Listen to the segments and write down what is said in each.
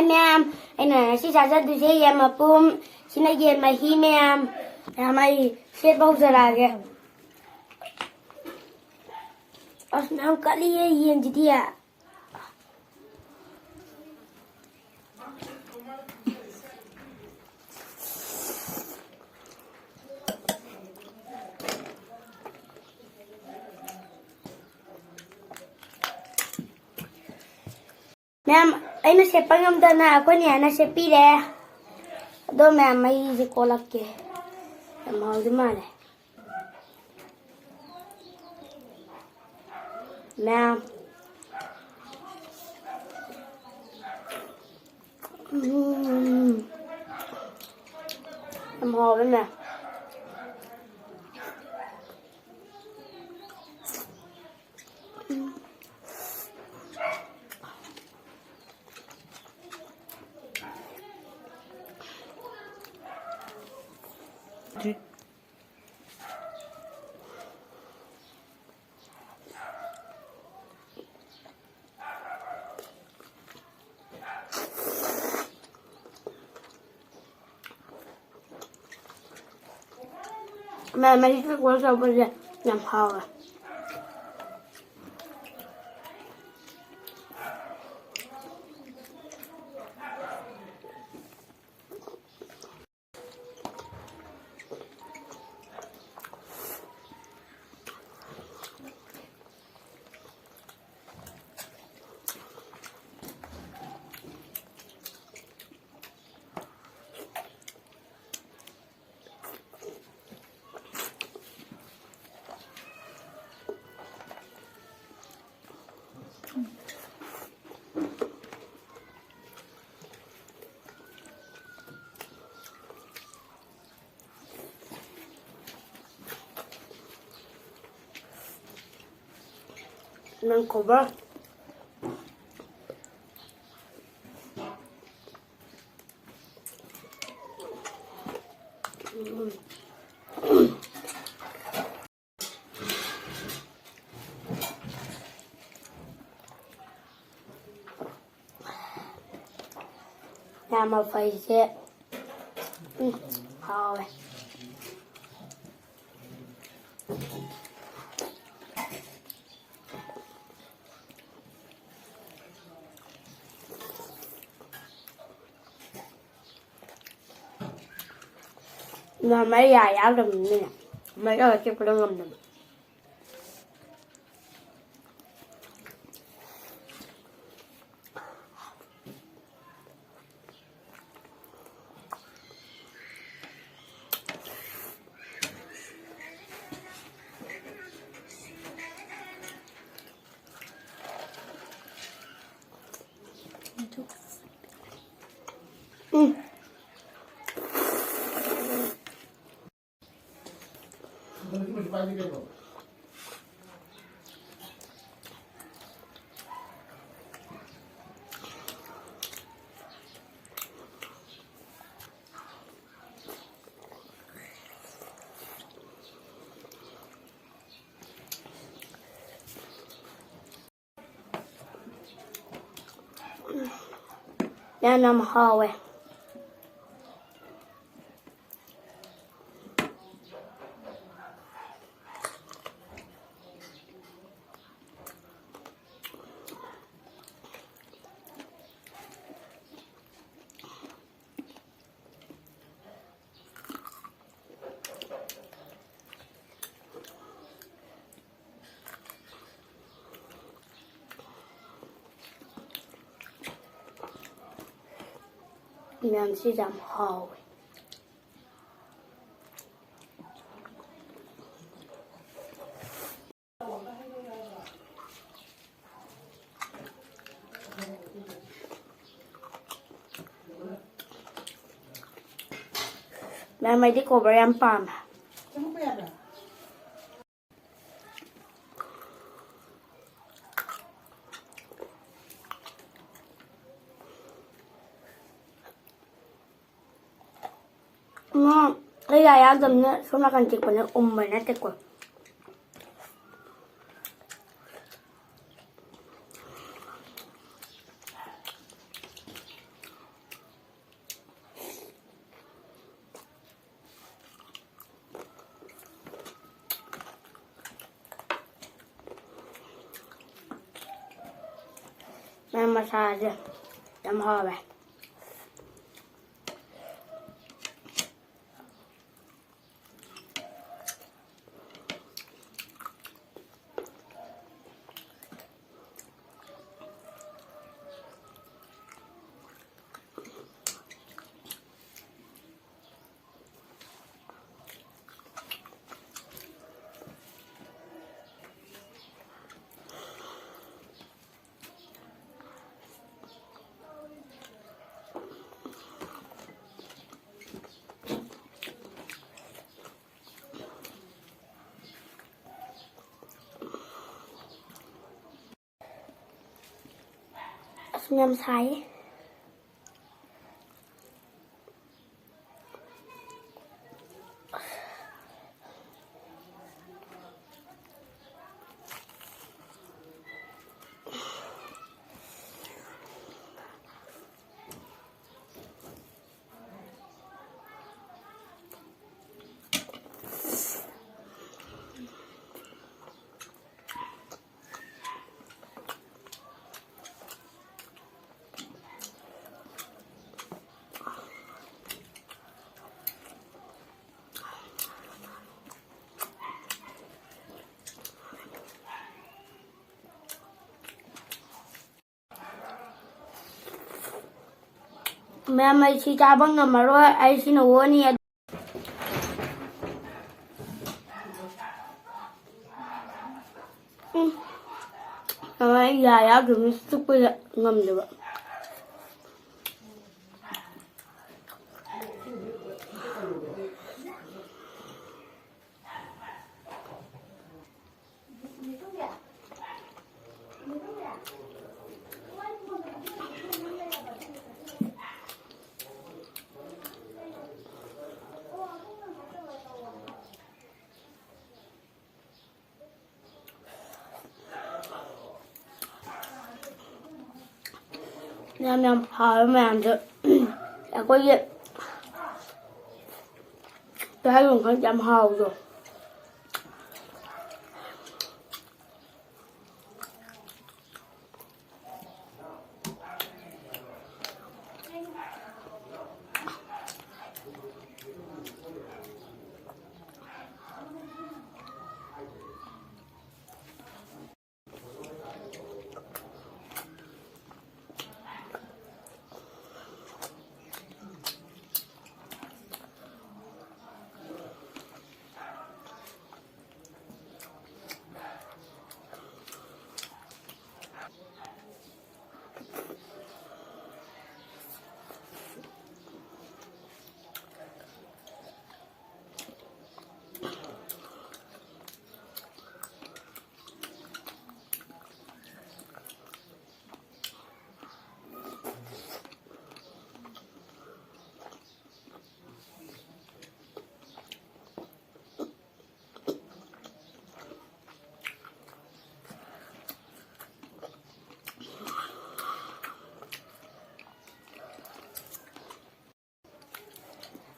ma'am. Anh sẽ trả cho tôi sẽ em mà pum. Xin lỗi em mà hi ma'am. Em ơi, sẽ bao giờ là kìa. Ma'am cắt đi yên chị đi ạ. Ma'am, ay nasipangamda na ako niya, nasipire. Do ma'am, may zikolak ke. Mahal di mali. Ma'am. Mahal di ma'am. Ma'am, may isip ko sa pwede ng hawa. Ng cobra. Làm mà phải sẽ thôi. Mà mấy dài áo đầm nè. Mấy cái là cái lưng ngầm đầm. Now I'm hallway. Ma'am sẽ làm hallway. Ma'am, may di ko ba yan pam? Kaya yazdım ne sonra kan çek bana ummana tek koy. massage. Yam hava. Nhâm Thái. Mẹ mày chỉ cha bằng ngầm mà rồi, ai xin nấu nè. Mày dài áo rồi mình sức bây giờ ngầm được. Nhâm hỏi mẹ được. Đã có gì. Tôi thấy luôn con chăm hầu rồi.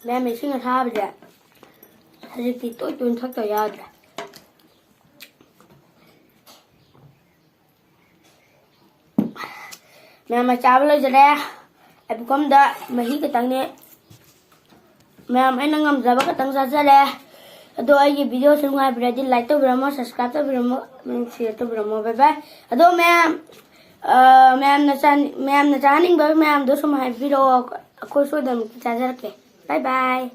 Mẹ mình sinh ra bây giờ. Thì thì tôi tuần thắc tới giờ. Mẹ mà cháu lên giờ đây. Em cũng đã mà hít cái tăng này. Mẹ em đang ngâm ra bắt cái tăng ra đây. Aduh, ये video से मुझे बेहतर like तो ब्रह्मो subscribe तो ब्रह्मो share तो ब्रह्मो bye bye अदो ma'am न चाहनी बाय मैम दोस्तों मैं वीडियो खुश हो दम चार्जर के बाय बाय